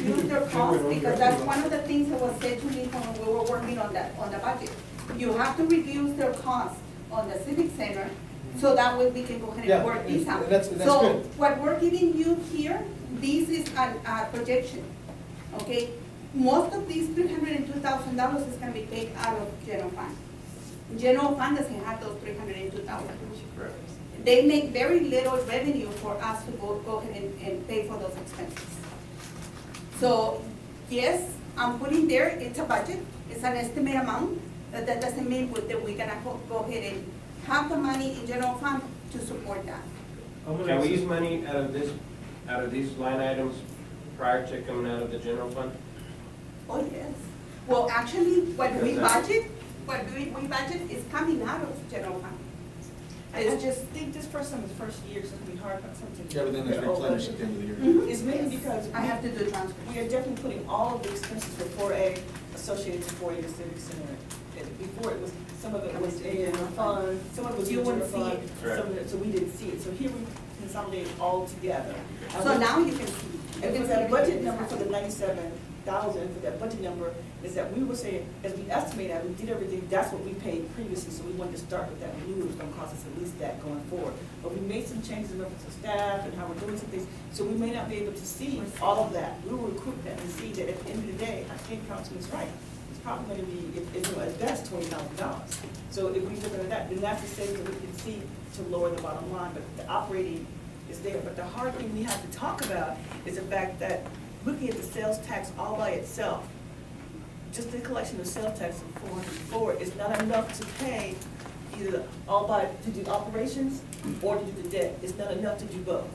reduce their costs, because that's one of the things that was said to me when we were working on the budget. You have to reduce their costs on the civic center, so that way we can go ahead Yeah, and work these out. that's So good. what we're giving you here, this is a projection, okay? Most of these $302,000 is gonna be paid out of general fund. General fund doesn't have those $302,000. They make very little revenue for us to go ahead and pay for those expenses. So, yes, I'm putting there, it's a budget, it's an estimate amount, but that doesn't mean that we're gonna go ahead and have the money in general fund to support that. Can we use money out of these line items prior to coming out of the general fund? Oh, yes. Well, actually, what we Because that- budget is coming out of general fund. I It's just think this first time, the first year, it's gonna be hard, but something. Yeah, but then there's replenish at the end of the year. Mhm. It's mainly because I have to do transfers. we are definitely putting all of the expenses for 4A associated to 4A the Civic Center. Before it was, some of it was in the fund, some of it was in You the general wouldn't see fund, it. some of it, so we didn't see it. So here we consolidate all together. So now you can see. You And can for see that budget everything number, that's for the happening. 97,000, for that budget number, is that we were saying, as we estimate that, we did everything, that's what we paid previously, so we wanted to start with that. We knew it was gonna cost us at least that going forward. But we made some changes in reference to staff and how we're doing some things, so we may not be able to see all of that. We will recruit that and see that at the end of the day, I think Councilman's right. It's probably gonna be, at best, $20,000. So if we look at that, then that's the savings that we can see to lower the bottom line, but the operating is there. But the hard thing we have to talk about is the fact that looking at the sales tax all by itself, just the collection of sales tax of 404 is not enough to pay either to do operations or to do the debt. It's not enough to do both.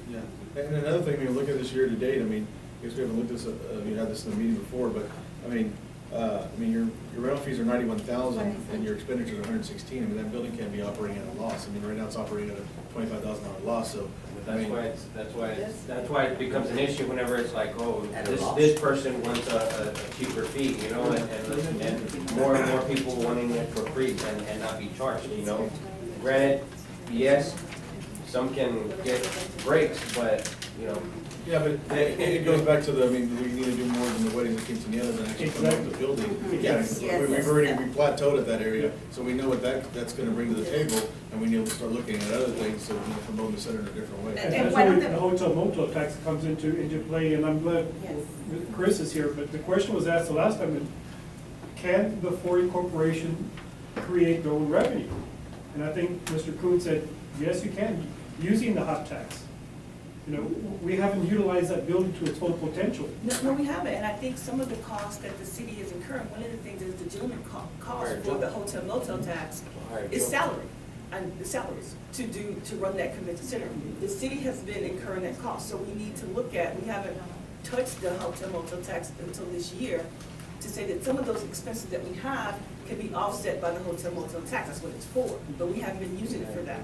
Yeah, and another thing, when you look at this year to date, I mean, I guess we haven't looked at this, we had this in the meeting before, but, I mean, your rental fees are 91,000 and your expenditures are 116. I mean, that building can't be operating at a loss. I mean, right now it's operating at a $25,000 loss, so. I That's mean, why it becomes an issue whenever it's like, oh, this person wants a cheaper fee, you know, and more and more people wanting it for free and not be charged, you know. Granted, yes, some can get breaks, but, you know. Yeah, but it goes back to the, I mean, we need to do more than the weddings and quinceañeras and actually promote the building. Yes, Yeah, yes, we've already, yes. we plateaued at that area, so we know what that's gonna bring to the table, and we need to start looking at other things to promote the center in a different way. And That's one where of the- the hotel motel tax comes into play, and I'm glad Yes. Chris is here, but the question was asked the last time, can the Ford Corporation create their own revenue? And I think Mr. Kuhn said, yes, you can, using the hot tax. You know, we haven't utilized that building to its full potential. No, we haven't, and I think some of the costs that the city is incurring, one of the things is the gentleman cost for the hotel motel tax is salary, and the salaries to run that convention center. The city has been incurring that cost, so we need to look at, we haven't touched the hotel motel tax until this year, to say that some of those expenses that we have can be offset by the hotel motel tax, that's what it's for, but we haven't been using it for that.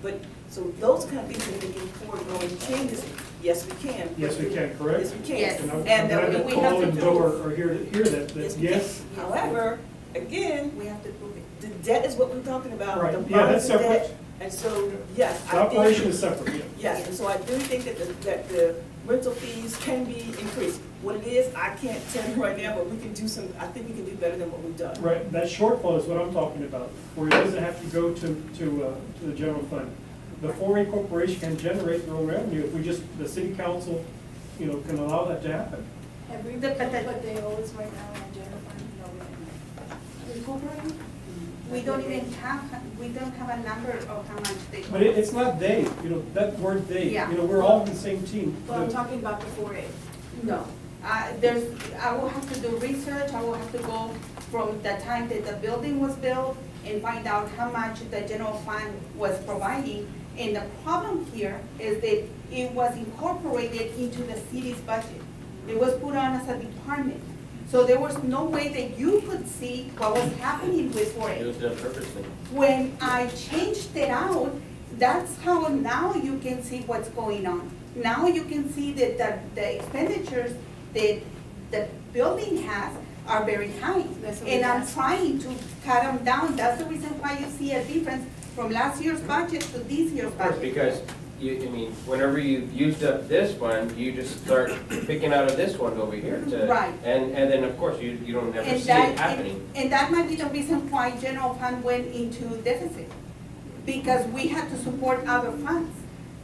But, so those kind of things that we can forward going changes, yes, we can. Yes, we can, correct? Yes, we can. Yes. And I'm And glad that that we have Paul to and do- Joe are here to hear that, Yes, yes. However, again, We have to prove it. the debt is what we're talking about. Right. The Yeah, that's bonds are debt. separate. And so, yes. The I think- operation is separate, yeah. Yes, and so I do think that the rental fees can be increased. What it is, I can't tell you right now, but we can do I think we can do better than what we've done. Right, that shortfall is what I'm talking about, where it doesn't have to go to the general fund. The 4A corporation can generate their own revenue if we just, the city council, you know, can allow that to happen. Have we The- but the- what they owe us right now in general fund? No, we haven't. We don't even have, we don't have a number of how much they. But it's not they, you know, that word they, Yeah. you know, we're all on the same team. Well, I'm talking about the 4A. No, I will have to do research, I will have to go from the time that the building was built and find out how much the general fund was providing. And the problem here is that it was incorporated into the city's budget. It was put on as a department. So there was no way that you could see what was happening with 4A. It was done purposely. When I changed it out, that's how now you can see what's going on. Now you can see that the expenditures that the building has are very high. That's what And we I'm asked. trying to cut them down. That's the reason why you see a difference from last year's budget to this year's Of course, budget. because I mean, whenever you've used up this one, you just start picking out of this one over here to. Right. And then, of course, you don't ever And see that, it happening. and that might be the reason why general fund went into deficit, because we had to support other funds.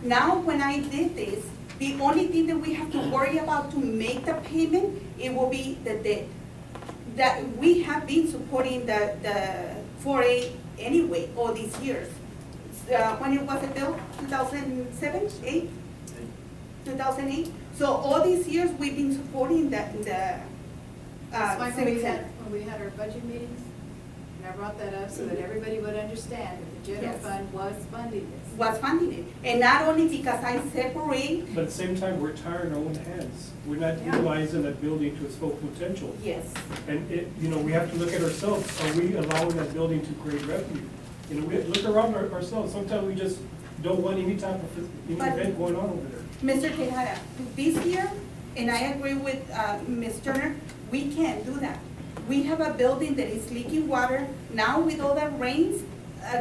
Now, when I did this, the only thing that we have to worry about to make the payment, it will be the debt. That we have been supporting the 4A anyway, all these years. When it was built, 2007, 8? 2008? So all these years, we've been supporting the That's why civic center. when we had our budget meetings, and I brought that up so that everybody would understand that the general Yes. fund was funding this. Was funding it, and not only because I separate, But at the same time, we're tying our own hands. We're not Yeah. utilizing that building to its full potential. yes, And we have to look at ourselves. Are we allowing that building to create revenue? We look around ourselves. Sometimes we just don't want any type of But- event going on over there. Mr. Tejada, this year, and I agree with Ms. Turner, we can't do that. We have a building that is leaking water, now with all the rains,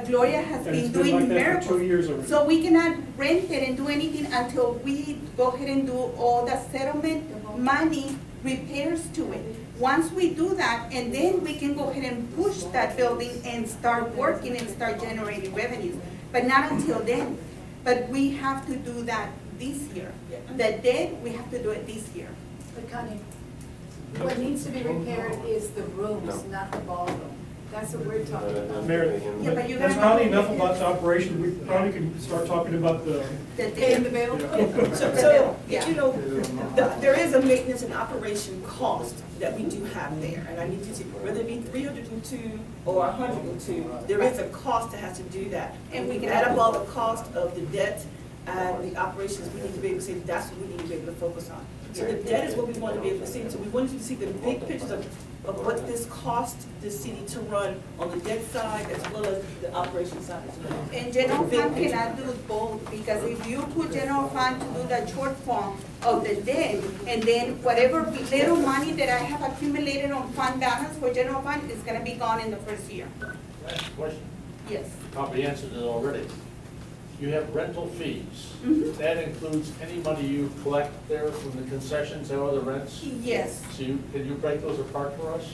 Gloria has And it's been been doing like that for miracles. 2 years already. So we cannot rent it and do anything until we go ahead and do all the settlement money repairs to it. Once we do that, and then we can go ahead and push that building and start working and start generating revenues. But not until then. But we have to do that this year. The debt, we have to do it this year. But Connie, what needs to be repaired is the rooms, not the ballroom. That's what we're talking about. Mayor, Yeah, but you're that's gonna- probably enough about the operation. We probably can start talking about the, The Paying the debt. bill? So, Yeah. there is a maintenance and operation cost that we do have there, and I need you to, whether it be 302 or 102, there is a cost that has to do that. And we we can- add up all the cost of the debt and the operations, we need to be able to say, that's what we need to be able to focus on. So the debt is what we want to be able to see, so we wanted you to see the big pictures of what this cost the city to run on the debt side as well as the operation side as well. And general Big fund picture. cannot do both, because if you put general fund to do the shortfall of the debt, and then whatever little money that I have accumulated on fund balance for general fund is gonna be gone in the first year. Last question, Yes. probably answered it already. You have rental fees. Mhm. That includes any money you collect there from the concessions and other rents? Yes. So can you break those apart for us?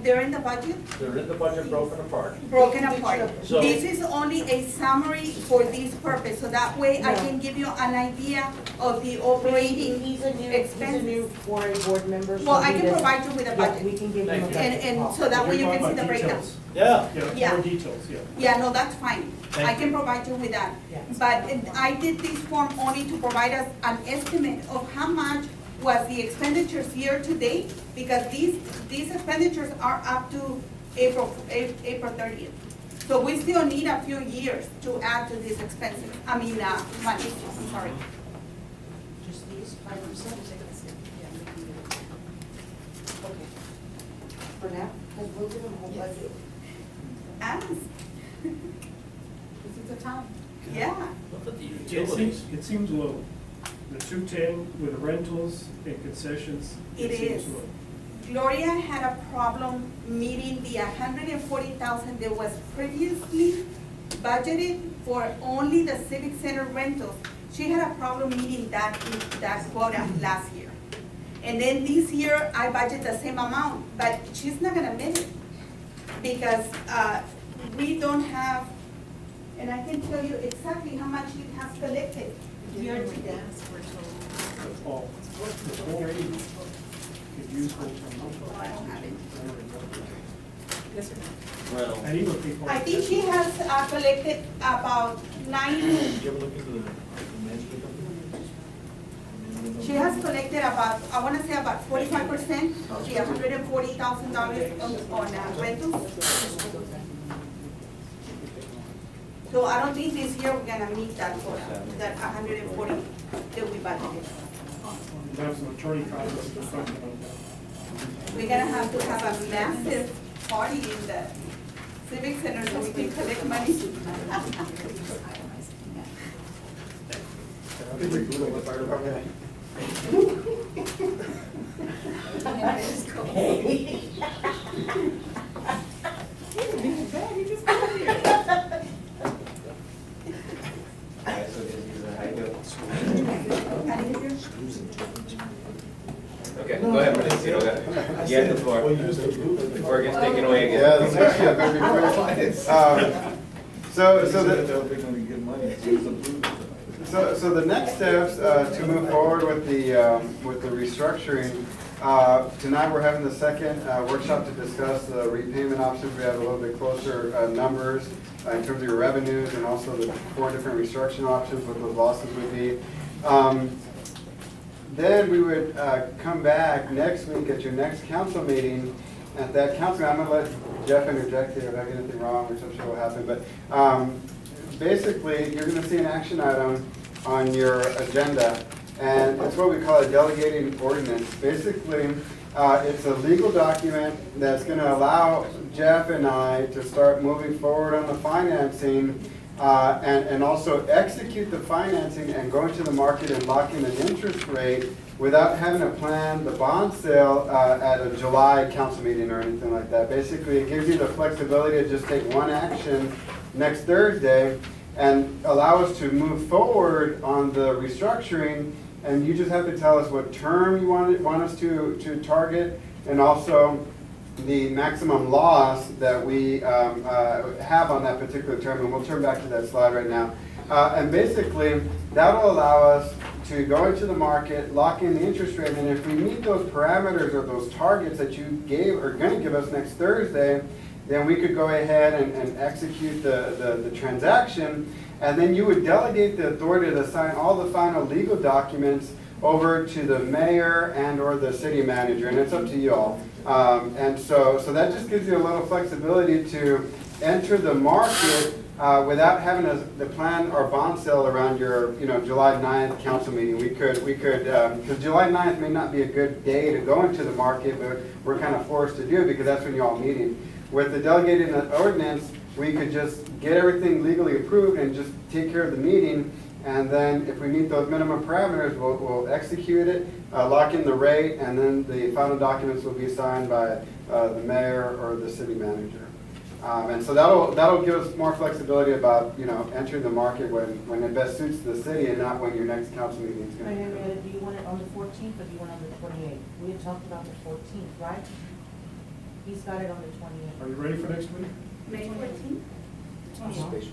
They're in the budget, They're in the budget broken apart. broken apart. So- This is only a summary for this purpose, so that way I can give you an idea of the operating He's a expenses. new 4A board member. so Well, I he can doesn't- provide you with a Yeah, budget. we can give him a Thank you. budget. And so that way you You're can see talking the about breakdown. details. Yeah. Yeah, Yeah. more details, yeah. Yeah, no, that's fine. I Thank can provide you with that. Yeah. But I did this form only to provide us an estimate of how much was the expenditures year to date, because these expenditures are up to April 30th. So we still need a few years to add to these expenses, money, I'm sorry. Just these 5%? Okay. For now, because we'll give him a whole Yes. budget. Ask, This is the time. yeah. Look at the It utilities. seems, it seems low. The 210 with the rentals and concessions, It it seems is. low. Gloria had a problem meeting the 140,000 that was previously budgeted for only the civic center rentals. She had a problem meeting that quota last year. And then this year, I budget the same amount, but she's not gonna meet it. Because, we don't have, and I can tell you exactly how much it has collected year to date. Oh, the 480 could use full time. I don't have it. Yes, sir. Well, And even people. I think she has collected about Did you ever look into the management company? She has collected about, I wanna say about 45%, the $140,000 on rentals. So I don't think this year we're gonna meet that quota, that 140 that we budgeted. That was an attorney comment talking about that. We're gonna have to have a massive party in the civic center so we can collect money. The fire department? yeah, so this is Okay, go ahead, Mauricio. You have the floor. Well, you used the blue. Before it gets taken away again. Yeah, this is actually a very good point. So They're the, gonna get money, use the blue. so the next steps to move forward with the restructuring, tonight we're having the second workshop to discuss the repayment options. We have a little bit closer numbers in terms of your revenues and also the 4 different restructuring options, what those losses would be. Then we would come back next week at your next council meeting. At that council, I'm gonna let Jeff interject here if I get anything wrong, which I'm sure will happen, but basically, you're gonna see an action item on your agenda, and it's what we call a delegating ordinance. Basically, it's a legal document that's gonna allow Jeff and I to start moving forward on the financing, and also execute the financing and go into the market and lock in an interest rate without having to plan the bond sale at a July council meeting or anything like that. Basically, it gives you the flexibility to just take one action next Thursday and allow us to move forward on the restructuring, and you just have to tell us what term you want us to target, and also the maximum loss that we have on that particular term, and we'll turn back to that slide right now. And basically, that'll allow us to go into the market, lock in the interest rate, and if we meet those parameters or those targets that you are gonna give us next Thursday, then we could go ahead and execute the transaction, and then you would delegate the authority to sign all the final legal documents over to the mayor and or the city manager, and it's up to you all. And so that just gives you a little flexibility to enter the market without having to plan our bond sale around your, July 9th council meeting. We could, because July 9th may not be a good day to go into the market, but we're kind of forced to do it because that's when you're all meeting. With the delegated ordinance, we could just get everything legally approved and just take care of the meeting. And then if we meet those minimum parameters, we'll execute it, lock in the rate, and then the final documents will be signed by the mayor or the city manager. And so that'll give us more flexibility about, entering the market when it best suits the city and not when your next council meeting is But Mm-hmm. going to be. Henrietta, do you want it on the 14th or do you want it on the 28th? We had talked about the 14th, right? He's got it on the 28th. Are you ready for next week? May 14th? May She wants 14th? it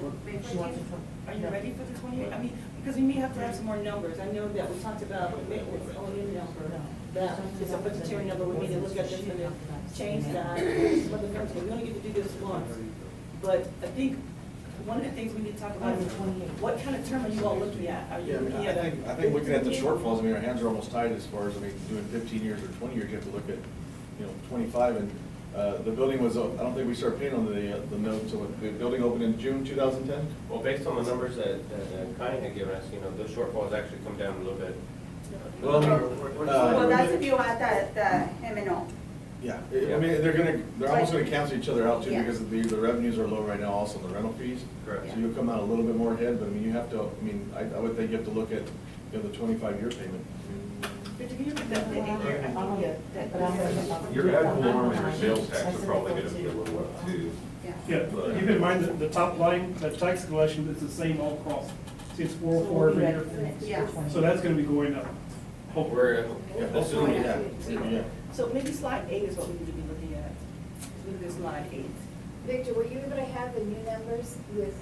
from. Are you ready for the 28th? I mean, because we may have to have some more numbers. I know that we talked about maintenance only number. That is a budgetary number. We need to look at this and then change that. Some other numbers. We only get to do this once. But I think one of the things we need to talk about is what kind of term are you all looking at? Are you Yeah, looking at I think looking at the shortfalls, our hands are almost tied as far as, doing 15 years or 20 years, you have to look at, 25, and the building was, I don't think we started paying on the note, so the building opened in June 2010? Well, based on the numbers that Connie had given us, those shortfalls actually come down a little bit. Well, Well, that's if you add the M&O. yeah, they're almost gonna cancel each other out too, Yeah. because the revenues are low right now, also the rental fees. Correct. So you'll come out a little bit more ahead, but you have to, I would think you have to look at, the 25-year payment. Victor, can you look at the 8-year? But I'm gonna- Your ad valorem and your sales tax are probably gonna be a little up too. Yeah, keep in mind that the top line, the tax collection is the same all across. See, it's 404 every year. Yeah. So that's gonna be going up. We're assuming, Yeah. So maybe slide 8 is what we need to be looking at. Look at slide 8. Victor, were you able to have the new numbers with,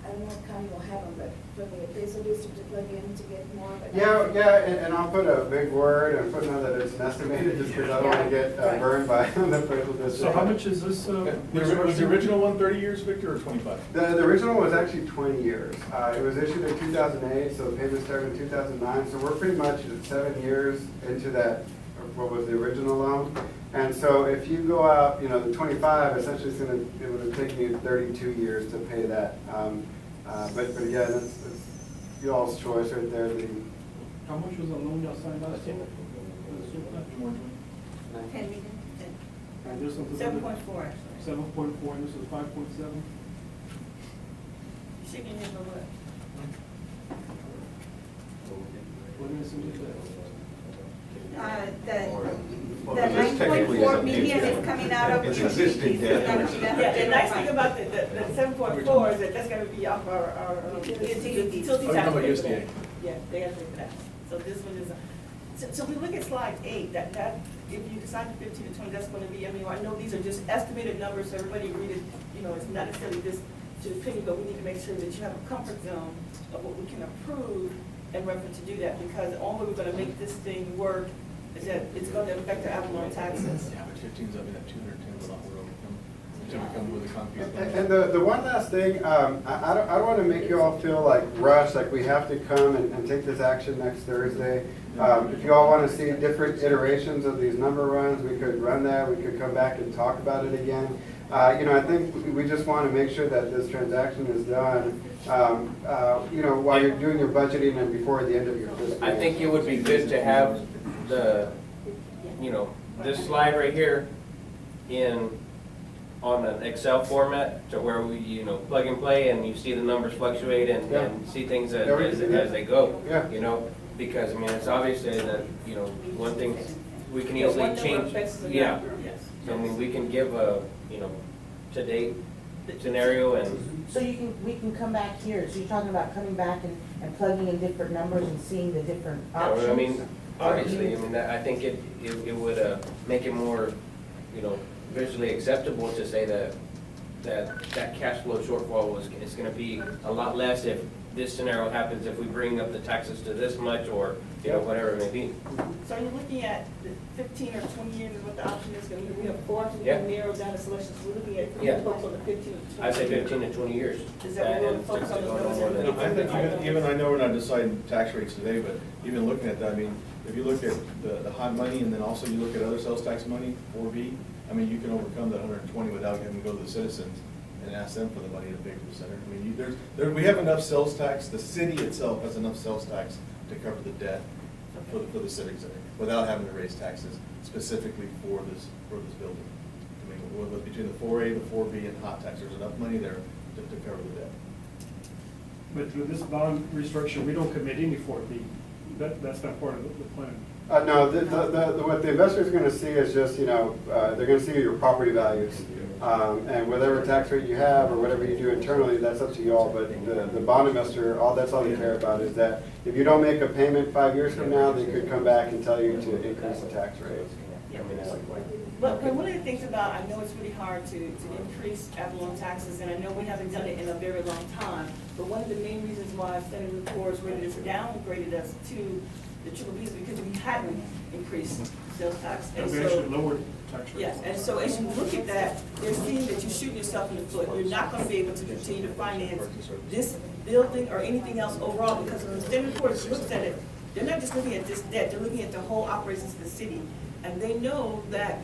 I don't know if Connie will have them, but for the appraisal district to plug in to get more of it? Yeah, and I'll put a big word and put that it's an estimated, just because I don't want to get burned by the appraisal district. So how much is this? Was the original one 30 years, Victor, or 25? The original was actually 20 years. It was issued in 2008, so the payment started in 2009. So we're pretty much 7 years into that, what was the original loan. And so if you go out, the 25, essentially it would have taken you 32 years to pay that. But again, it's you all's choice right there. How much was the loan y'all signed last year? 10 million. And this one's 7.4 actually. 7.4, and this is 5.7. Shaking your head for what? What is it? The Well, this technically 9.4 isn't million new. is coming out of. It's existing debt. Yeah, the nice thing about the 7.4 is that that's gonna be off our utility Utilities. tax. Oh, you're talking about pay for that. USDA. Yeah, they gotta pay for that. So this one is, So we look at slide 8, that, if you decide to 15 to 20, that's gonna be, I mean, I know these are just estimated numbers, so everybody agree that, you know, it's not necessarily this to the penny, but we need to make sure that you have a comfort zone of what we can approve in reference to do that, because the only way we're gonna make this thing work is that it's gonna affect the ad valorem taxes. Yeah, but 15's up in that 210 is a lot more overcome, until we come with a concrete. And the one last thing, I don't want to make you all feel like rushed, like we have to come and take this action next Thursday. If you all want to see different iterations of these number runs, we could run that, we could come back and talk about it again. You know, I think we just want to make sure that this transaction is done, you know, while you're doing your budgeting and before the end of your fiscal year. I think it would be good to have the, you know, this slide right here on an Excel format to where we, you know, plug and play and you see the numbers fluctuate and see things as they go. Yeah. You know, because, I mean, it's obviously that, you know, one thing, we can Yeah, easily one number change. affects the Yeah. number, yes. So, I mean, we can give a, you know, to-date scenario and, So we can come back here, so you're talking about coming back and plugging in different numbers and seeing the different you know, options? I mean, obviously, I mean, I think it would make it more, you know, visually acceptable to say that cash flow shortfall is gonna be a lot less if this scenario happens, if we bring up the taxes to this much, or, you know, whatever it may be. So you're looking at the 15 or 20 years is what the option is, gonna be. We have 4 options, we Yeah. narrow down the selections, we're looking at, Yeah. focus on the 15 or 20. I'd say 15 to 20 years. Is that what we're And focused on to the go no numbers? more than- I think even I know we're not deciding tax rates today, but even looking at that, I mean, if you look at the hot money and then also you look at other sales tax money, 4B, I mean, you can overcome that 120 without having to go to the citizens and ask them for the money in a big percentage. I mean, we have enough sales tax, the city itself has enough sales tax to cover the debt for the civic center without having to raise taxes specifically for this building. I mean, between the 4A, the 4B, and hot tax, there's enough money there to cover the debt. But through this bond restructure, we don't commit any 4B. That's not part of the plan. No, what the investor's gonna see is just, you know, they're gonna see your property values. And whatever tax rate you have, or whatever you do internally, that's up to you all, but the bond investor, that's all they care about is that if you don't make a payment 5 years from now, they could come back and tell you to increase the tax rate. I mean, it's like, But one of the things about, I know it's really hard to increase ad valorem taxes, and I know we haven't done it in a very long time, but one of the main reasons why Senator Corrs rated us downgraded us to the triple B is because we hadn't increased sales tax. And We actually so, lowered tax rate. yes, and so as you look at that, they're seeing that you're shooting yourself in the foot. You're not gonna be able to continue to finance this building or anything else overall, because when the Senator Corrs looks at it, they're not just looking at this debt, they're looking at the whole operations of the city. And they know that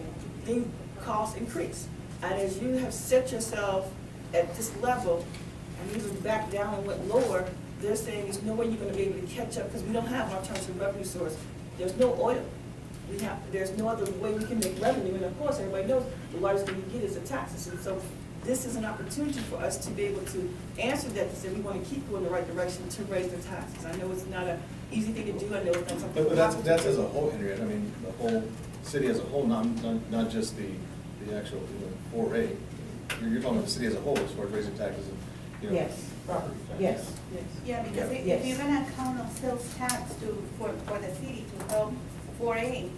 the costs increase. And as you have set yourself at this level, and you went back down and went lower, they're saying there's no way you're gonna be able to catch up, because we don't have an alternative revenue source. There's no oil. There's no other way we can make revenue, and of course, everybody knows the largest thing you get is the taxes. And so this is an opportunity for us to be able to answer that, to say we wanna keep going in the right direction to raise the taxes. I know it's not an easy thing to do, I know it's not something. But that's as a whole, Henriette, I mean, the whole city as a whole, not just the actual, you know, 4A. You're talking about the city as a whole as far as raising taxes, and, you know. Yes, yes. Yeah, because Yes. if you're gonna count on sales tax for the city to help 4A,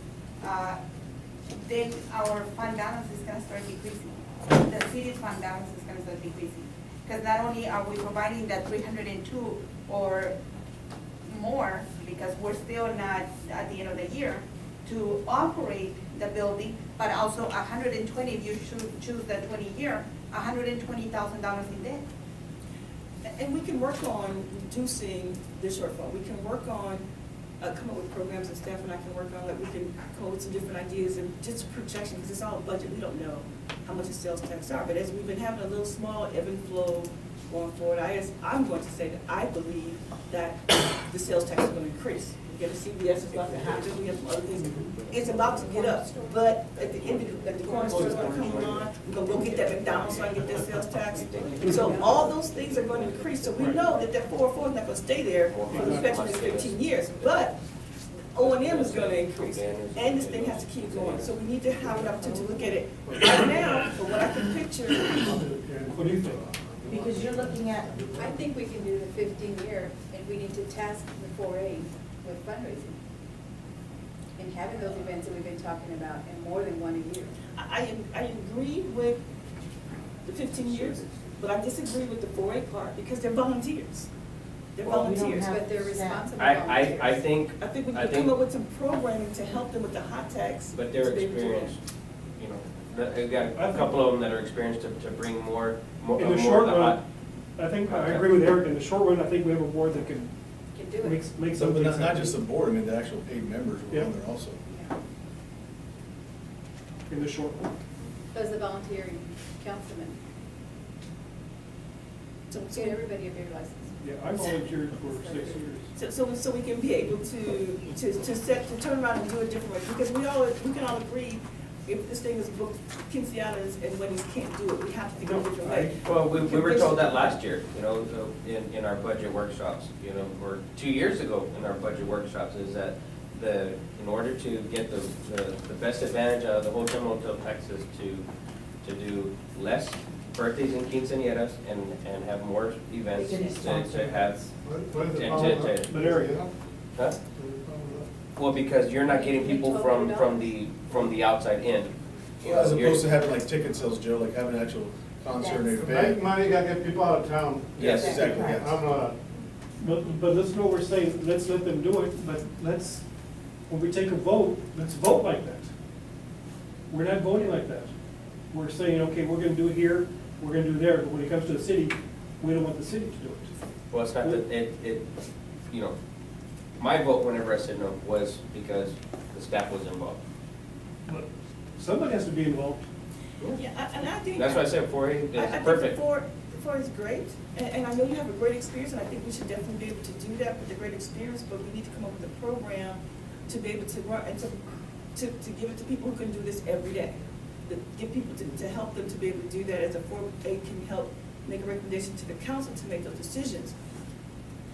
then our fund balance is gonna start decreasing. The city's fund balance is gonna start decreasing. Because not only are we providing that 302 or more, because we're still not at the end of the year, to operate the building, but also 120, if you choose the 20-year, $120,000 in debt. And we can work on reducing the shortfall. We can work on, come up with programs, and staff and I can work on, like, we can come up with some different ideas and just projection, because it's all budget. We don't know how much the sales tax are. But as we've been having a little small ebb and flow going forward, I'm going to say that I believe that the sales tax is going to increase. We get a CBS is about to happen, we have some other things. It's about to get up, but at the end of the corner store is going to come on, we're going to go get that McDonald's so I can get that sales tax. So all those things are going to increase, so we know that that 404 is not going to stay there for the spectrum of 15 years, but O&M is going to increase, and this thing has to keep going, so we need to have an opportunity to look at it right now, but what I can picture. What do you think? Because you're looking at, I think we can do the 15-year, and we need to task the 4A with fundraising. and having those events that we've been talking about and more than one a year. I agree with the 15 years, but I disagree with the 4A part because they're volunteers. They're Well, we don't volunteers. have But they're staff. responsible I volunteers. think, I think we I could think, come up with some programming to help them with the hot tags. but they're to be able to do that. experienced, you know, I got a couple of them that are experienced to bring more In the of short the run, hot. I think, I agree with Eric, in the short run, I think we have a board that can Can do make, it. make So, something. but not just the board, I mean, the actual paid members were on Yeah. there also. Yeah. In the short run. Plus the volunteering councilman, So- get everybody a beer license. Yeah, I volunteered for 6 years. So we can be able to turn around and do it different way, because we can all agree, if this thing is booked, quinceañeras and weddings can't do it, we have to think of a different way. Well, we were told that last year, you know, in our budget workshops, you know, or 2 years ago in our budget workshops, is that in order to get the best advantage out of the hotel motel taxes to do less birthdays and quinceañeras and have more events, to have. But Eric, Huh? Well, because you're not getting people from the outside in. You Well, as know, you're- opposed to having like ticket sales, Joe, like having an actual concert and Make event. money, you gotta get people out of town. Yes, Exactly, yes. I'm not, but let's know what we're saying, let's let them do it, but let's, when we take a vote, let's vote like that. We're not voting like that. We're saying, okay, we're gonna do it here, we're gonna do it there, but when it comes to the city, we don't want the city to do it. Well, it's not that, you know, my vote whenever I said no was because the staff was involved. But somebody has to be involved. Yeah, and I think. That's why I said 4A I is think perfect. Four is great, and I know you have a great experience, and I think we should definitely be able to do that with a great experience, but we need to come up with a program to be able to run, and to give it to people who can do this every day. To give people, to help them to be able to do that, as a 4A can help make a recommendation to the council to make those decisions.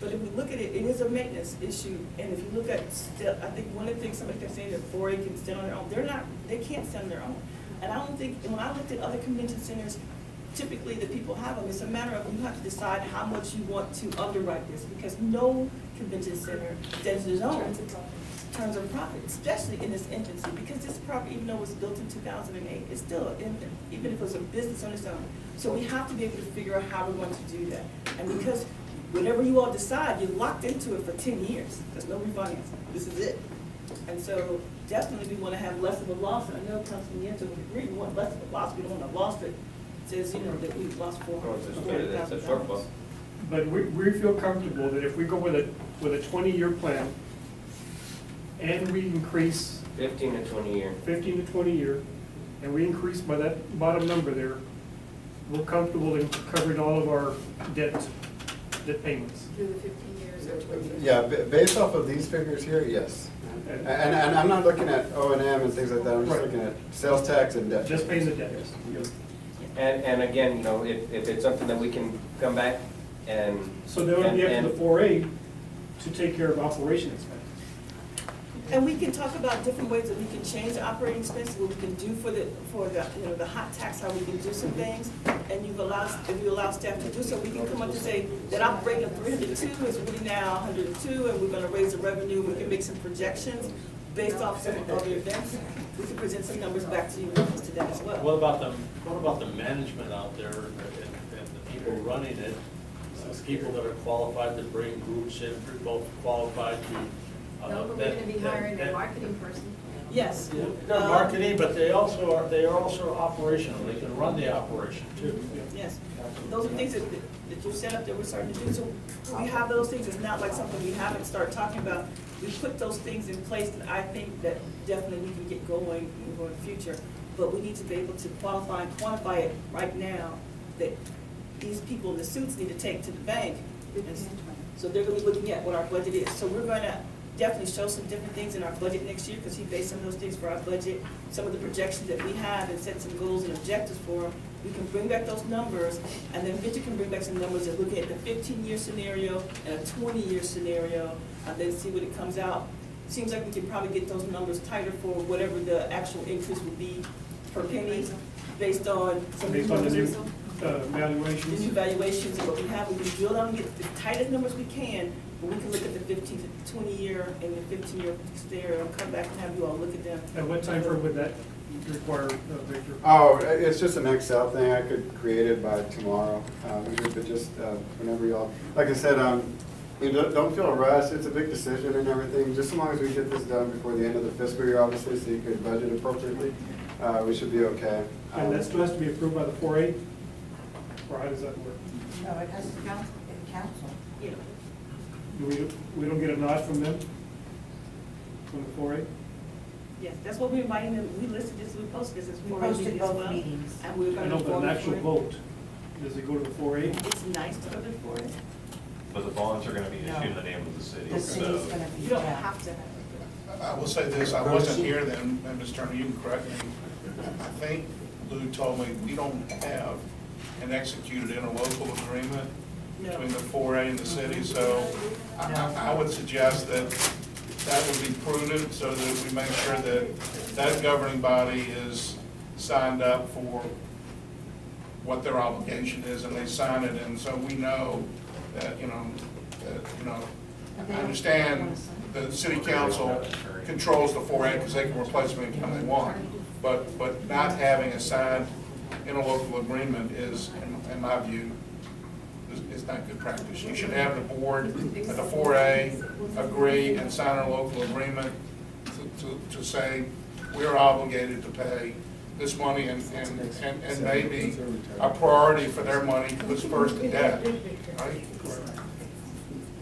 But if we look at it, it is a maintenance issue, and if you look at, I think one of the things somebody kept saying that 4A can stand on their own, they can't stand on their own. And I don't think, when I looked at other convention centers, typically the people have them, it's a matter of you have to decide how much you want to underwrite this, because no convention center stands on its own in terms of profit, especially in its infancy, because this property, even though it was built in 2008, it's still an infant, even if it was a business on its own. So we have to be able to figure out how we're going to do that. And because whenever you all decide, you're locked into it for 10 years. There's no refinancing. This is it. And so definitely we want to have less of a loss. And I know Councilman Yento would agree, we want less of a loss. We don't want a loss that says, you know, that we've lost Well, it's a shortfall. $400,000. But we feel comfortable that if we go with a 20-year plan, and we increase 15 to 20 year. 15 to 20 year, and we increase by that bottom number there, we're comfortable in covering all of our debt payments. Through the 15 years or 20 years. Yeah, based off of these figures here, yes. And I'm not looking at O and M and things like that, I'm just Right. looking at sales tax and debt. Just paying the debt. And again, you know, if it's something that we can come back and. So then it'll be up to and- the 4A to take care of operation expenses. And we can talk about different ways that we can change the operating expenses, what we can do for the, you know, the hot tax, how we can do some things. And if you allow staff to do so, we can come up and say that operating of 302 is really now 102, and we're gonna raise the revenue, we can make some projections based off some other events. We can present some numbers back to you in reference to that as well. What about the management out there and the people running it? Those people that are qualified to bring groups in, both qualified to. No, but we're gonna be hiring a marketing person. Yes. They're marketing, but they are also operational, they can run the operation too. Yes, those are things that you set up that we're starting to do, so we have those things, it's not like something we haven't started talking about. We put those things in place that I think that definitely we can get going in the future, but we need to be able to qualify and quantify it right now, that these people in the suits need to take to the bank. And so they're gonna be looking at what our budget is, so we're gonna definitely show some different things in our budget next year, because he based some of those things for our budget, some of the projections that we have, and set some goals and objectives for them. We can bring back those numbers, and then Victor can bring back some numbers and looking at the 15-year scenario and a 20-year scenario, and then see what it comes out. Seems like we can probably get those numbers tighter for whatever the actual increase would be per penny, based on some of Based the on the new numbers. The new valuations. valuations of what we have, we can drill down and get tight as numbers we can, but we can look at the 15 to 20-year and the 15-year stare, and come back and have you all look at them. At what time frame would that require, Victor? Oh, it's just an Excel thing, I could create it by tomorrow, but just whenever y'all, like I said, you don't feel rushed, it's a big decision and everything, just as long as we get this done before the end of the fiscal year, obviously, so you could budget appropriately, we should be okay. And that still has to be approved by the 4A? Or how does that work? No, it has to count, council. Yeah. Do we don't get a nod from them? From the 4A? Yes, that's what we're inviting them, we listed this, we posted this as We 4A posted meeting as both well. meetings. And we're I gonna know, go but an forward actual for it. vote, does it go to the 4A? It's nice to go to 4A. But the bonds are gonna be No. issued in the name of the city, The city's so. gonna be, You don't yeah. have to have it. I will say this, I wasn't here then, and Mr. Turner, you can correct me. I think Lou told me we don't have an executed interlocal agreement between the 4A and the city, so I would suggest that that would be prudent so that we make sure that that governing body is signed up for what their obligation is and they sign it, and so we know that, I understand the city council controls the 4A because they can replace them anytime they want, but not having a signed interlocal agreement is, in my view, is not good practice. You should have the board at the 4A agree and sign a local agreement to say, we're obligated to pay this money, and maybe a priority for their money was first to debt, right?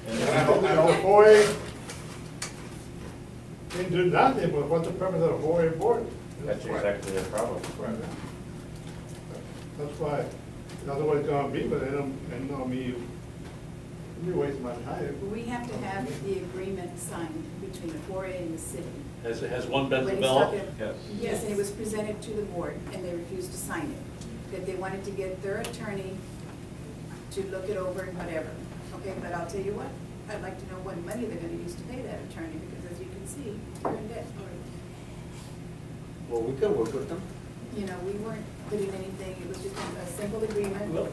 And I don't, Boy, can't do nothing, but what's the purpose of a 4A board? That's exactly the problem. That's why, that's what it's gonna be, but I know me, you waste my time. We have to have the agreement signed between the 4A and the city. Has one been When he's developed? talking- Yes. Yes, and it was presented to the board, and they refused to sign it. That they wanted to get their attorney to look it over and whatever. Okay, but I'll tell you what, I'd like to know what money they're gonna use to pay that attorney, because as you can see, we're in debt. Well, we can work with them. You know, we weren't putting anything, it was just a simple agreement. Well,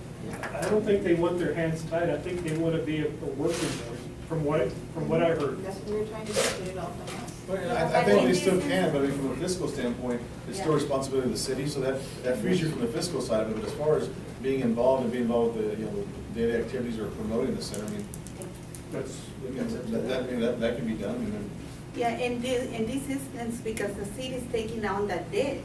I don't think they want their hands tied, I think they want to be a working board, from what I heard. That's what we were trying to do, get it all from us. Well, I think they still can, but I mean, from a fiscal standpoint, it's still responsibility of the city, so that frees you from the fiscal side of it. But as far as being involved with the, daily activities or promoting the center, I mean, That's, that can be done, I mean, Yeah, in this instance, because the city is taking on that debt,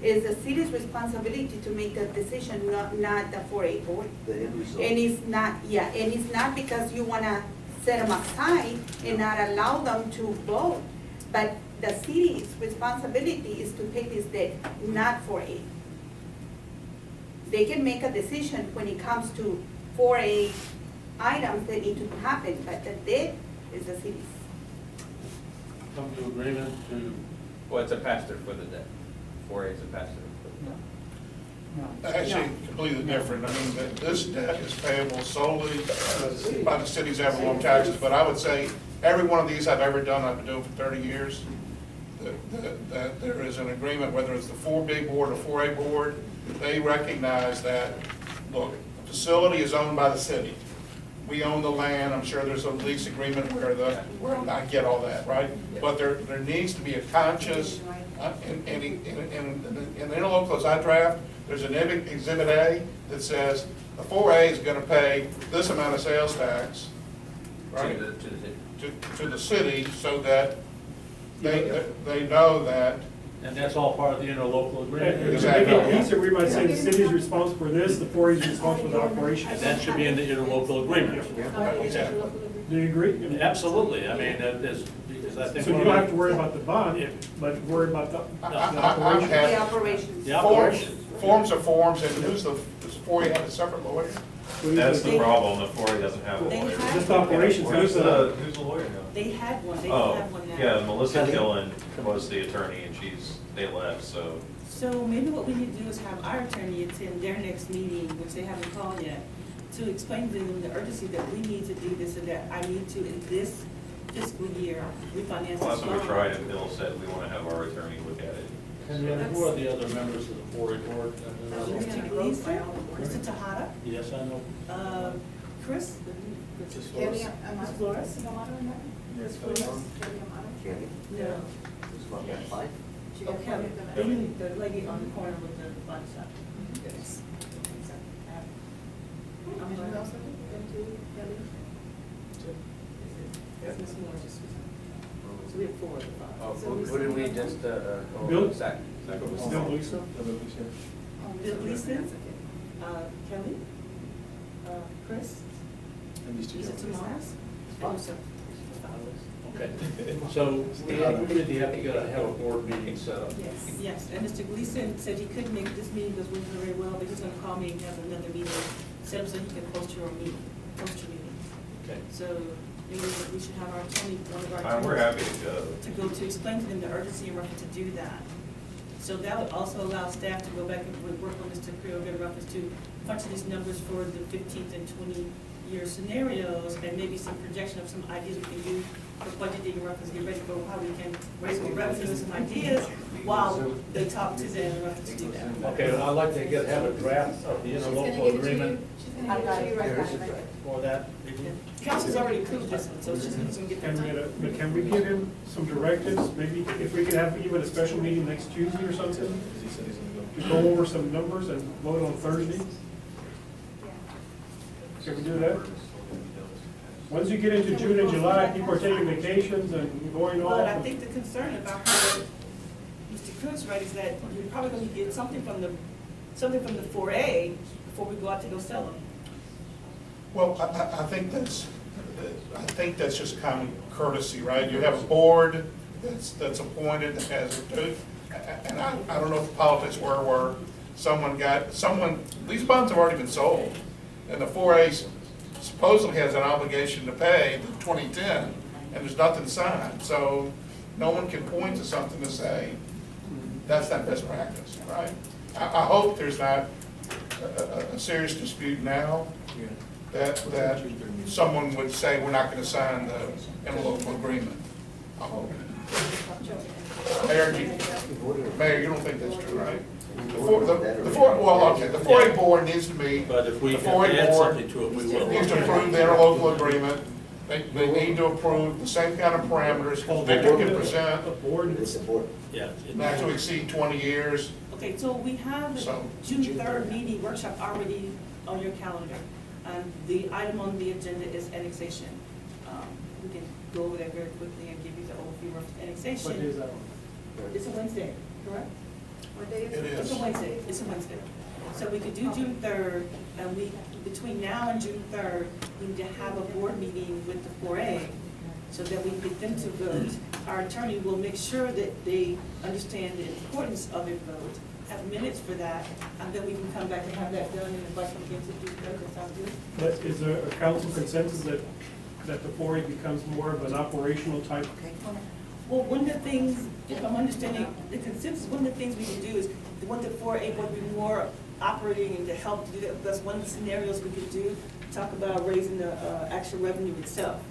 it's the city's responsibility to make the decision, not the 4A board. And it's not, and it's not because you wanna set them aside and not allow them to vote, but the city's responsibility is to pay this debt, not 4A. They can make a decision when it comes to 4A items that need to happen, but the debt is the city's. Come to agreement to, Well, it's a pass-through for the debt. 4A is a pass-through. actually completely different. I mean, this debt is payable solely by the city's Everlong taxes, but I would say every one of these I've ever done, I've been doing for 30 years, that there is an agreement, whether it's the 4B board or 4A board, they recognize that, look, the facility is owned by the city. We own the land, I'm sure there's a lease agreement where I get all that, right? But there needs to be a conscious, in the interlocals I draft, there's an exhibit A that says the 4A is gonna pay this amount of sales tax, right? To the city, so that they know that. and that's all part of the interlocal to agreement. make Exactly. it easier, we might say the city is responsible for this, the 4A is responsible for the operation. And that should be in the interlocal agreement. Exactly. Do you agree? Absolutely, I mean, that is, because I think. So you don't have to worry about the bond, but worry about the I'm operation. happy. The operations. The operation. Forms are forms, and does 4A have a separate lawyer? That's the problem, the 4A doesn't have a They lawyer. have- Just operations, Who's the lawyer now? They had one, they Oh, have one now. yeah, Melissa Killen was the attorney and they left, so. So maybe what we need to do is have our attorney attend their next meeting, which they haven't called yet, to explain to them the urgency that we need to do this and that I need to, in this fiscal year, refinance Well, that's this what we loan. tried, and Bill said we want to have our attorney look at it. And then who are the other members of the 4A board? Mr. Gleason, Mr. Tahada, Yes, I know. Chris, Just Kelly Flores. Ms. Amato. Flores, am I on that? Yes, Kelly Flores. Amato. No. She Oh, got Kelly, Kelly. the lady on the corner with the body shop. Yes. I'm And who sorry. else? Kelly? That's Ms. Moore's. So we have 4 of the 5. Oh, who did we just, Bill? Zach? Still Lisa? Bill Gleason, Kelly, Chris, And these two. Lisa Tomas, and yourself. Okay, so we really have to have a board meeting set up. Yes, and Mr. Gleason said he couldn't make this meeting because we're doing very well, but he's gonna call me and have another meeting set up so he can post your meeting. Okay. So maybe we should have our attorney, one of our We're attorneys, happy to go. to go to explain to them the urgency and reference to do that. So that would also allow staff to go back and work on this to create a reference to punch these numbers for the 15th and 20-year scenarios, and maybe some projection of some ideas we can do for budgeting and reference, get ready for how we can raise more revenues and some ideas while they talk to them in reference to do that. Okay, well, I'd like to have a draft of the She's gonna interlocal give it to agreement you. She's gonna give it to you right back. for that. Council's already approved this one, so it's just needs to get that Henrietta, done. but can we give him some directives, maybe if we could have even a special meeting next Tuesday or something, He said he's to gonna go over some numbers and vote on Thursday? Can we do that? Once you get into June and July, people are taking vacations and going off. But I think the concern about Mr. Coons, right, is that you're probably gonna get something from the 4A before we go out to go sell them. Well, I think that's just common courtesy, right? You have a board that's appointed, that has, and I don't know if the politics where these bonds have already been sold, and the 4A supposedly has an obligation to pay the 2010, and there's nothing signed, so no one can point to something to say, that's not best practice, right? I hope there's not a serious dispute now, that someone would say, we're not gonna sign the interlocal agreement. I hope. Mayor, you don't think that's true, right? The 4A board needs to meet, But if we the can 4A add board something to it, we will. needs to approve the interlocal agreement. They need to approve the same kind of parameters, because Victor can present A board, Yeah. not to exceed 20 years. Okay, so we have the So- June 3rd meeting workshop already on your calendar. The item on the agenda is annexation. We can go over that very quickly and give you the overview of annexation. what is that? It's a Wednesday, correct? What day is It it? is. It's a Wednesday, So we could do June 3rd, and between now and June 3rd, we need to have a board meeting with the 4A so that we get them to vote. Our attorney will make sure that they understand the importance of a vote, have minutes for that, and then we can come back and have that done and invite them again to June 3rd. That sounds good? But is there a council consensus that the 4A becomes more of an operational type? Well, one of the things, if I'm understanding the consensus, one of the things we can do is, we want the 4A board to be more operating and to help do that. That's one of the scenarios we could do, talk about raising the actual revenue itself.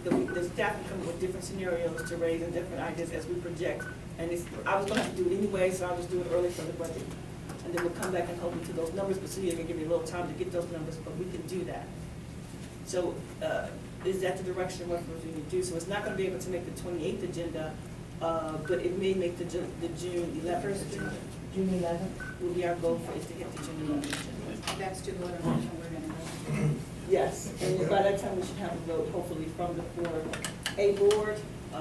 The staff can come up with different scenarios to raise and different ideas as we project. And I was gonna have to do it anyway, so I was doing it early for the budget. And then we'll come back and hold them to those numbers, but Celia can give me a little time to get those numbers, but we can do that. So, is that the direction what we're going to do? So it's not gonna be able to make the 28th agenda, but it may make the June 11th agenda. June 11th? Will be our goal for it to hit the June 11th agenda. That's to vote on which one we're gonna go. Yes, and by that time, we should have a vote, hopefully, from the 4A board.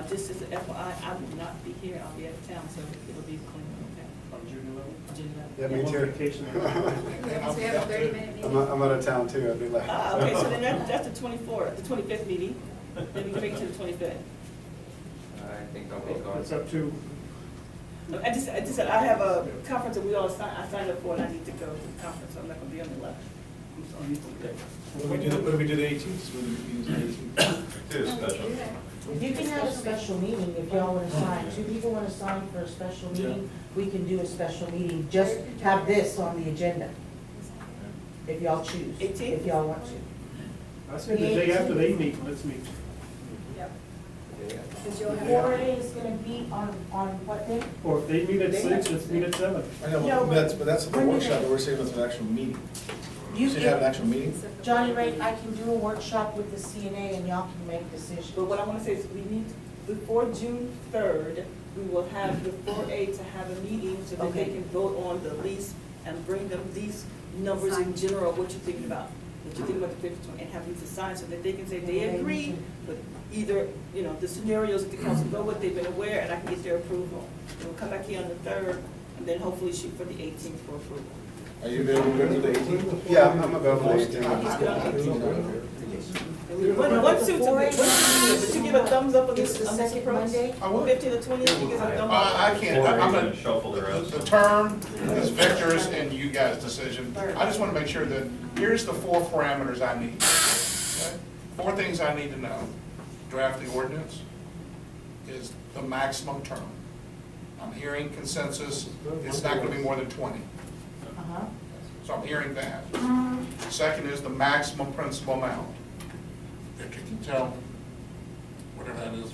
Just as an FYI, I will not be here, I'll be out of town, so it'll be clean, okay? On June 11th? June 11th. Yeah, me I'm on too. vacation. We have a 30-minute meeting. I'm out of town too, I'd be like. Okay, so then that's the 24th, the 25th meeting, then we can make it to the 25th. I think I'll be gone. It's up to, I just said, I have a conference that I signed up for, and I need to go to the conference, so I'm not gonna be on the 11th. I'm sorry. What do we do the 18th? What do we use the 18th? Do a special. You can have a special meeting if y'all want to sign. 2 people want to sign for a special meeting, we can do a special meeting. Just have this on the agenda, if y'all choose, 18th? if y'all want to. I said the day after they meet, let's meet. Because you'll have. 4A is going to be on what day? Or if they meet at 6, let's meet at 7. I know, No, but that's the when do workshop, they- but we're saying that's an actual meeting. You should have an actual meeting. Johnny Ray, I can do a workshop with the CNA and y'all can make decisions. But what I wanna say is we need, before June 3rd, we will have the 4A to have a meeting so that they Okay. can vote on the lease and bring them these numbers in general, what you're thinking about. What you're thinking about the 50, and have these assigned so that they can say they agree with either, you know, the scenarios that the council go with, they've been aware, and I can get their approval. And we'll come back here on the 3rd, and then hopefully shoot for the 18th for approval. Are you available to the 18th? Yeah, I'm available He's good on 18th. One suit to me, but you give a thumbs up on It's this, the on this second approach? Monday. I would. 15 to 20, you give a thumbs up? I can't, I'm Gonna not, shuffle the rest. the term is Victor's and you guys' decision. I just want to make sure that, here's the 4 parameters I need. Okay? 4 things I need to know. Draft the ordinance is the maximum term. I'm hearing consensus, it's not going to be more than 20. Uh-huh. So I'm hearing that. Second is the maximum principal amount. If you can tell, whatever that is,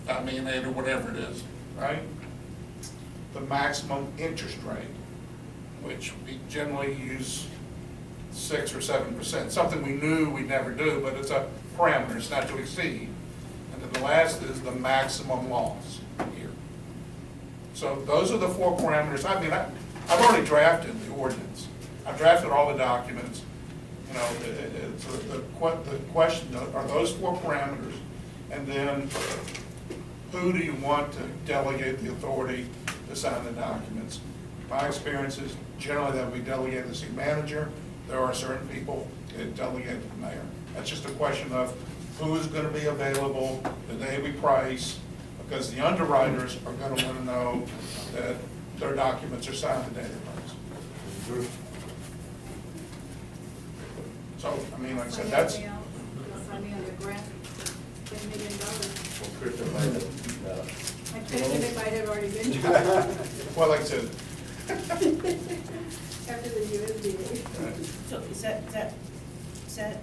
$5,000,000 or whatever it is, right? The maximum interest rate, which we generally use 6 or 7%, something we knew we'd never do, but it's a parameter, it's not to exceed. And then the last is the maximum loss here. So those are the 4 parameters. I mean, I've already drafted the ordinance. I've drafted all the documents. You know, the question, are those 4 parameters? And then who do you want to delegate the authority to sign the documents? My experience is generally that we delegate to the city manager. There are certain people that delegate to the mayor. That's just a question of who's going to be available the day we price, because the underwriters are going to want to know that their documents are signed the day they price. So, I mean, like I said, that's, Sign me on the grant, $10 million. I couldn't if I had already been. well, like I said, After the USDA. So is that?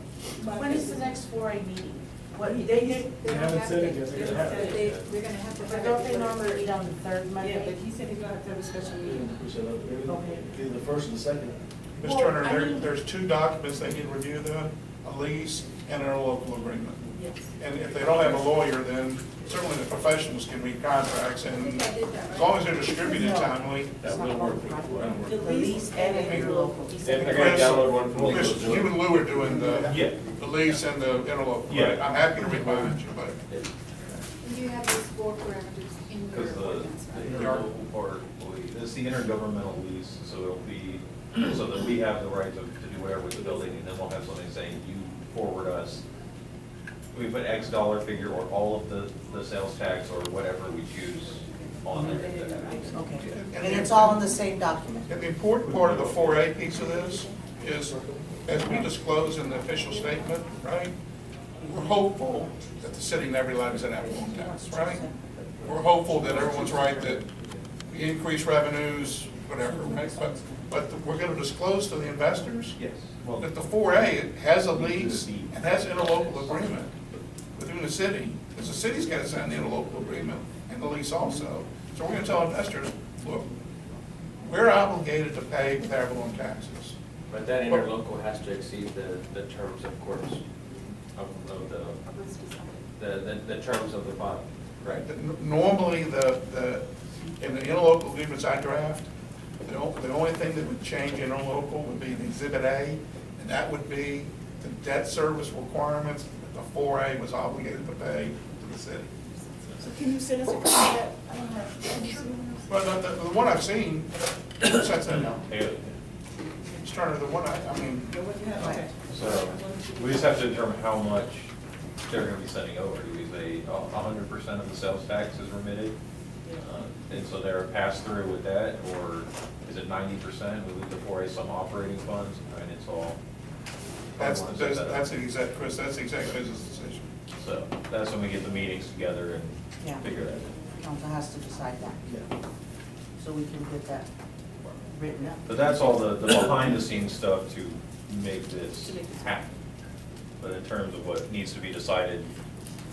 When is the next 4A meeting? What, they They They haven't said it yet, they're gonna have it. We're gonna have to. but don't they normally meet on the 3rd Yeah, Monday? but he said he's gonna have to have a special meeting. We should either the first or the second. Ms. Well, Turner, I mean- there's 2 documents they need to review then, a lease and an interlocal agreement. Yes. And if they don't have a lawyer, then certainly the professionals can read contracts, I and think I did that, right? as long as they're distributed No. timely. That will work. The The lease and the interlocal. If they're gonna download one from legal Chris, you and Lou are doing the lease and the interlocal, right? Yeah. I'm happy to remind you, but You have these 4 parameters in your Because ordinance, the right? interlocal part, it's the intergovernmental lease, so it'll be, so that we have the right to do whatever with the building, and then we'll have something saying, you forward us. We put X dollar figure or all of the sales tax or whatever we choose on there. Okay, and it's all in the same document? and the important part of the 4A piece of this is, as we disclose in the official statement, right? We're hopeful that the city never levies an ad valorem tax, right? We're hopeful that everyone's right, that we increase revenues, whatever, right? But we're gonna disclose to the investors Yes. Well, that the 4A has a lease and has an interlocal agreement within the city, because the city's gotta sign the interlocal agreement and the lease also. So we're gonna tell investors, look, we're obligated to pay with ad valorem taxes. But that interlocal has to exceed the terms, of course, of the terms of the bond, right? Normally, in the interlocal agreements I draft, the only thing that would change interlocal would be the Exhibit A, and that would be the debt service requirements that the 4A was obligated to pay to the city. So can you send us a copy of that? I don't have. But the one I've seen, sets that down. yeah. Mr. Turner, the one I mean, Yeah, what you have? Okay. So we just have to determine how much they're gonna be sending over. Do we say 100% of the sales tax is remitted? And so they're passed through with that, or is it 90%? We leave the 4A some operating funds, and it's all. that's the exact, Chris, that's the exact business decision. So that's when we get the meetings together Yeah. and figure that out. Council has to decide that. So we can get that written up. But that's all the behind the scenes stuff to make this happen. But in terms of what needs to be decided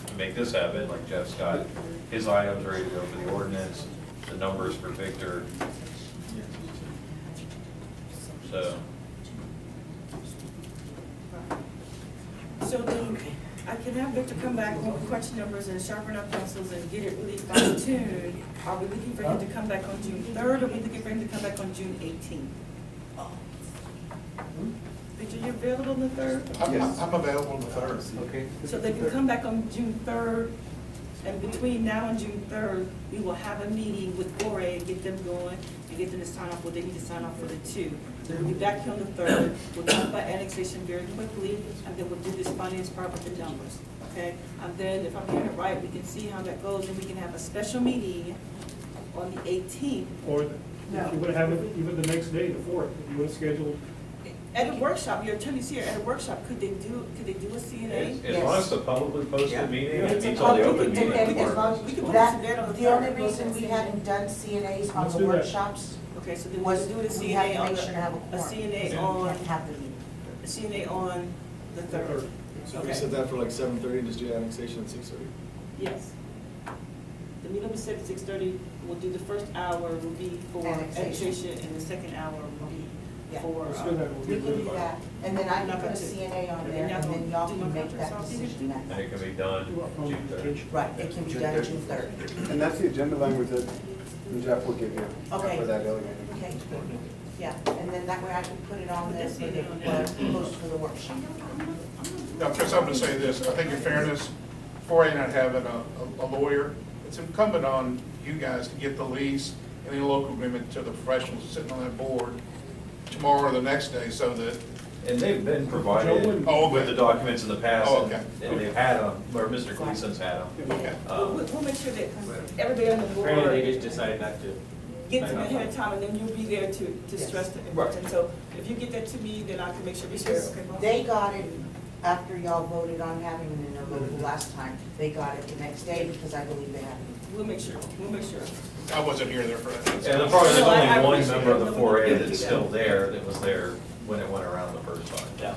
to make this happen, like Jeff's got his items ready to go for the ordinance, the numbers for Victor. So, So then, I can have Victor come back with question numbers and sharpen our pencils and get it really fine tuned. Are we looking for him to come back on June 3rd, or are we looking for him to come back on June 18th? Victor, you available on the 3rd? I'm available on the third. Okay. So they can come back on June 3rd, and between now and June 3rd, we will have a meeting with 4A and get them going and get them to sign off what they need to sign off for the 2. So we'll be back here on the 3rd, we'll talk about annexation very quickly, and then we'll do this finance part with the numbers, okay? And then if I'm hearing it right, we can see how that goes, and we can have a special meeting on the 18th. Or if you would have it even the next day, the 4th, if you would have scheduled. At a workshop, your attorney's here, at a workshop, could they do a CNA? As long as it's a publicly posted meeting, it It's a meets all the public, open and meeting as long requirements. We can put that, this on the the only third. reason we hadn't done CNAs on Let's the do that. workshops Okay, so then was we'll do the we had CNA to on make sure to have a a quorum. CNA We on, can't have the meeting. a CNA on the 3rd. So if we Okay. set that for like 7:30 and just do annexation at 6:30? Yes. The meeting will be set at 6:30, we'll do the first hour will be for Annexation. annexation, and the second hour will be Yeah. for. Let's do that. We can do that, and then I can put a Not CNA on gonna there, do- and then y'all do can no make that contracts, I'll do decision And that. it can be done June 3rd. Right, it can be done June 3rd. And that's the agenda language that Jeff will give you Okay. for that delegated. Okay, yeah, and then that way I can put it on there for the, post for the workshop. Now, Chris, I'm gonna say this, I think in fairness, 4A not having a lawyer, it's incumbent on you guys to get the lease and the local agreement to the professionals sitting on that board tomorrow or the next day, so that, And they've been Joe provided wouldn't- with the documents in the past. Oh, okay. And they've had them, or Mr. Gleason's had them. okay. We'll make sure that everybody on the Apparently, they board just decided not to. gets them ahead of time, and then you'll be there to Yes. stress the importance. So if you get that to me, then I can make sure we share. Okay, boss? They got it after y'all voted on having it in their local last time. They got it the next day because I believe they had it. We'll make sure, we'll make sure. I wasn't here there for that. And the problem, there's No, I only one appreciate member of it. the No, 4A we can that's do still that. there, that was there when it went around the first time. Yeah.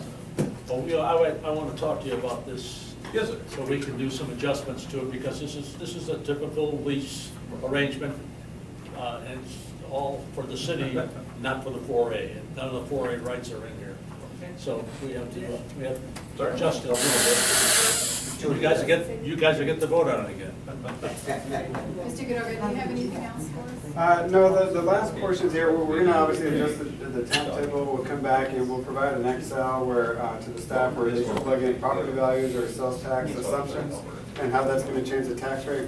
Well, I want to talk to you about this. Yes, sir. So we can do some adjustments to it, because this is a typical lease arrangement, and it's all for the city, not for the 4A, and none of the 4A rights are in here. So we have to adjust it a little bit. You guys will get the vote on it again. Mr. Goodover, do you have anything else for us? No, the last portions here, we're gonna obviously adjust the timetable, we'll come back and we'll provide an Excel where, to the staff where they can plug in property values or sales tax assumptions and how that's gonna change the tax rate.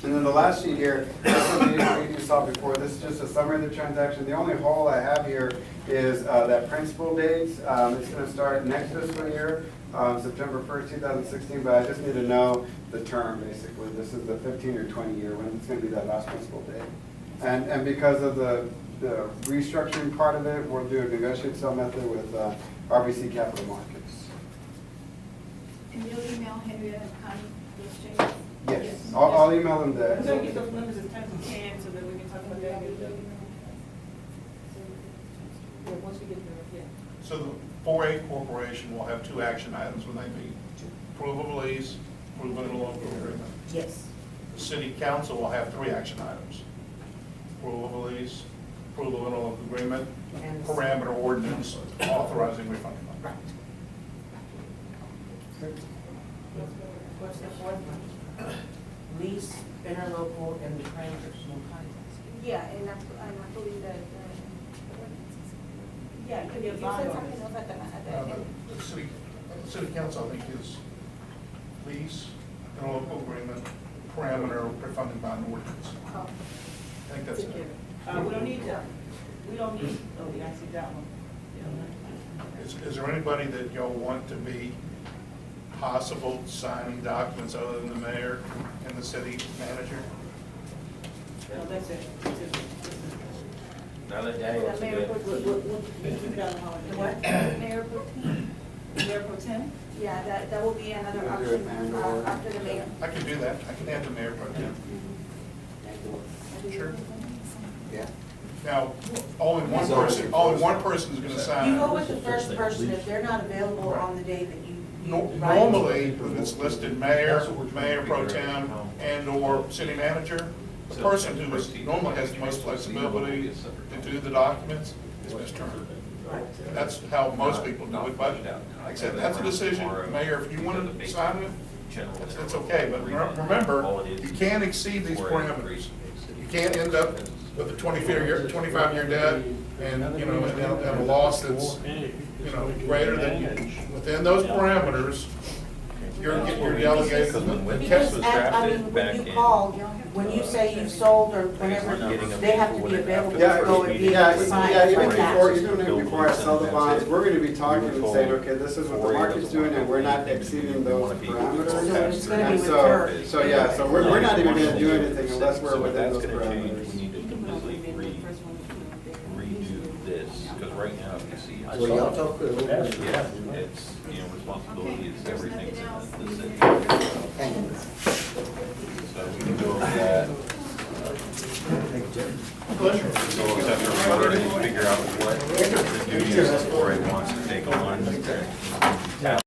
And then the last sheet here, this is what you saw before, this is just a summary of the transaction. The only hole I have here is that principal dates. It's gonna start next fiscal year, September 1st, 2016, but I just need to know the term, basically. This is the 15 or 20 year, when it's gonna be that last principal date. And because of the restructuring part of it, we'll do a negotiated sale method with RBC Capital Markets. And you'll email Henrietta and Connie those changes? Yes, I'll email them We're gonna that. get those numbers as tight as we can, so that we can talk about that. Yeah, once we get there, yeah. So the 4A corporation will have two action items when they meet. Approval of lease, approval of local agreement. Yes. The city council will have three action items. Approval of lease, approval of local agreement, And- parameter ordinance authorizing refunding. What's the fourth one? Lease, interlocal, and the parameters, no contest. Yeah, and I believe that, Yeah, it could be a you bond said order. something else at the The city council, I think, is lease, interlocal agreement, parameter refunding bond ordinance. oh. I think that's it. We don't need that. We don't need, oh, we actually got one. Is there anybody that y'all want to be possible signing documents other than the mayor and the city manager? No, that's it. That's it. Now that Danny wants to do it. We'll keep it on hold. What? Mayor Pro Tem? Mayor Pro Tem? Yeah, that will be another You'll do it option and/or- after the mayor. I can do that. I can add the mayor pro tem. Sure. Yeah. Now, only one person is gonna sign. You go with the first person, if they're not available on the day that you. right? Normally, when it's listed mayor, mayor pro tem, and/or city manager, the person who normally has the most flexibility to do the documents is Mr. That's how most people do it, but like I said, that's a decision, Mayor, if you want to sign it, it's okay, but remember, you can't exceed these parameters. You can't end up with a 25-year debt and, you know, and a loss that's, you know, greater than, within those parameters, you're delegating. Because, I mean, when you call, when you say you sold or whatever, they have to be available to go and be able to sign Even like that. before I sell the bonds, we're gonna be talking and saying, okay, this is what the market's doing, and we're not exceeding those parameters. So it's gonna be And with so, her. so yeah, so we're not even gonna do anything unless we're So if within that's those gonna change, parameters. we need to completely redo this, because right now, if you see. it's- Well, y'all talk to them. Yeah, it's, you know, responsibility, it's everything in the city. So we can go over that. So we'll have to figure out what the duties of 4A wants to